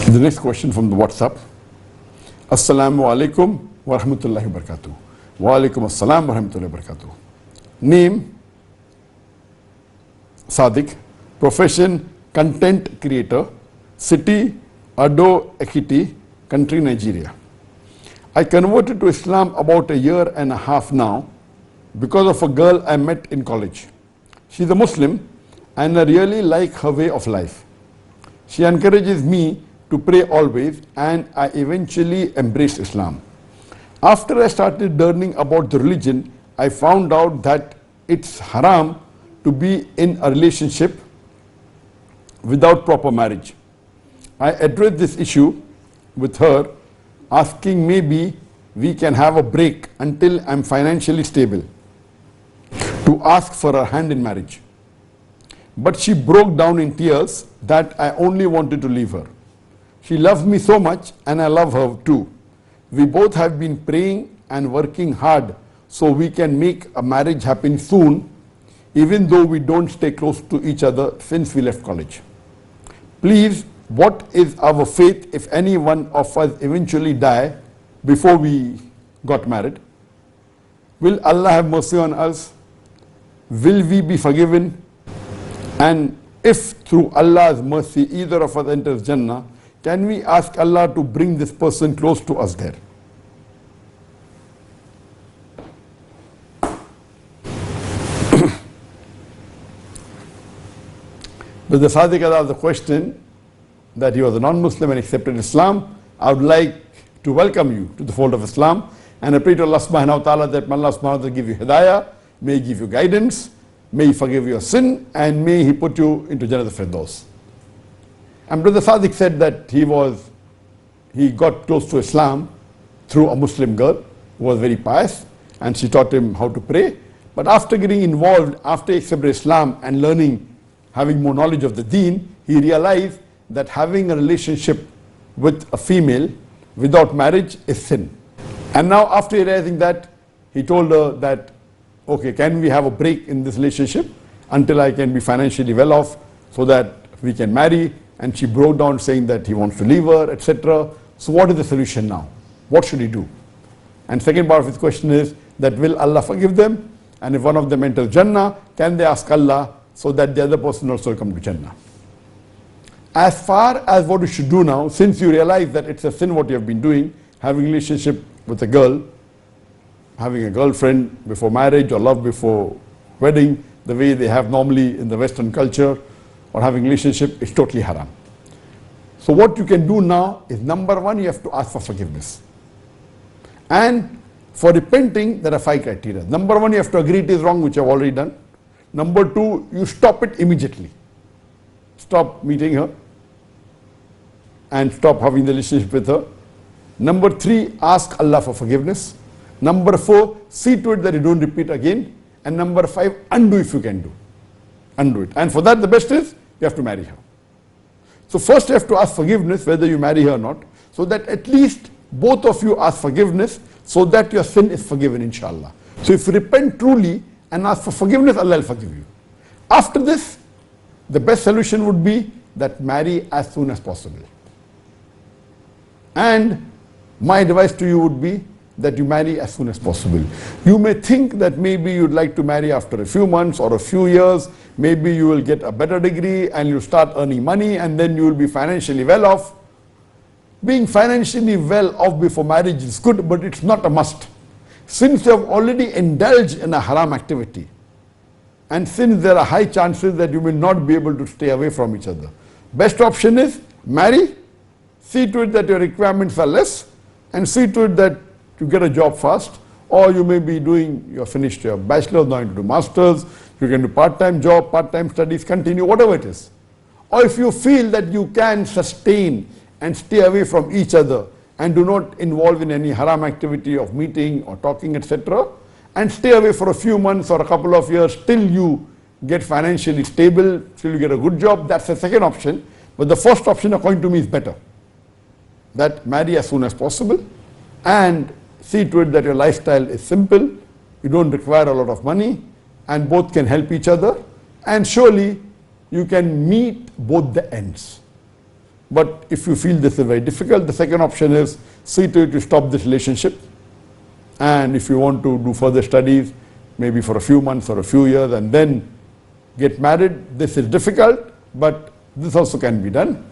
The next question from the WhatsApp. Assalamu alaikum wa rahmatullahi wa barakatuh. Wa alaikum assalam wa rahmatullahi wa barakatuh. Name Sadiq. Profession content creator. City Ado Ekiti, country Nigeria. I converted to Islam about a year and a half now because of a girl I met in college. She's a Muslim and I really like her way of life. She encourages me to pray always and I eventually embraced Islam. After I started learning about the religion, I found out that it's haram to be in a relationship without proper marriage. I addressed this issue with her, asking maybe we can have a break until I'm financially stable to ask for her hand in marriage. But she broke down in tears that I only wanted to leave her. She loves me so much and I love her too. We both have been praying and working hard so we can make a marriage happen soon, even though we don't stay close to each other since we left college. Please, what is our fate if any one of us eventually die before we got married? Will Allah have mercy on us? Will we be forgiven? And if through Allah's mercy either of us enters Jannah, can we ask Allah to bring this person close to us there? But the Sadiq asked the question that he was a non-Muslim and accepted Islam. I would like to welcome you to the fold of Islam, and I pray to Allah subhanahu wa ta'ala that Allah subhanahu wa ta'ala give you hidayah, may He give you guidance, may He forgive your sin, and may He put you into Jannah al-Firdaus. And Brother Sadiq said that he got close to Islam through a Muslim girl who was very pious, and she taught him how to pray. But after getting involved, after he accepted Islam and learning, having more knowledge of the deen, he realized that having a relationship with a female without marriage is sin. And now after realizing that, he told her that, okay, can we have a break in this relationship until I can be financially well off so that we can marry? And she broke down saying that he wants to leave her, etc. So what is the solution now? What should he do? And second part of his question is that will Allah forgive them? And if one of them enters Jannah, can they ask Allah so that the other person also will come to Jannah? As far as what you should do now, since you realize that it's a sin what you have been doing, having a relationship with a girl, having a girlfriend before marriage or love before wedding, the way they have normally in the Western culture, or having a relationship, is totally haram. So what you can do now is, number one, you have to ask for forgiveness. And for repenting, there are 5 criteria. Number one, you have to agree it is wrong, which you have already done. Number two, you stop it immediately. Stop meeting her and stop having the relationship with her. Number 3, ask Allah for forgiveness. Number 4, see to it that you don't repeat again. And number 5, undo if you can do. Undo it. And for that, the best is you have to marry her. So first you have to ask forgiveness whether you marry her or not, so that at least both of you ask forgiveness so that your sin is forgiven, inshallah. So if you repent truly and ask for forgiveness, Allah will forgive you. After this, the best solution would be that marry as soon as possible. And my advice to you would be that you marry as soon as possible. You may think that maybe you'd like to marry after a few months or a few years. Maybe you will get a better degree and you start earning money and then you will be financially well off. Being financially well off before marriage is good, but it's not a must. Since you have already indulged in a haram activity, and since there are high chances that you will not be able to stay away from each other, best option is marry, see to it that your requirements are less, and see to it that you get a job fast, or you may be doing, you have finished your bachelor's, now you do masters, you can do part-time job, part-time studies, continue, whatever it is. Or if you feel that you can sustain and stay away from each other and do not involve in any haram activity of meeting or talking, etc., and stay away for a few months or a couple of years till you get financially stable, till you get a good job, that's the second option. But the first option, according to me, is better. That marry as soon as possible and see to it that your lifestyle is simple, you don't require a lot of money, and both can help each other, and surely you can meet both the ends. But if you feel this is very difficult, the second option is see to it to stop this relationship. And if you want to do further studies, maybe for a few months or a few years, and then get married, this is difficult, but this also can be done.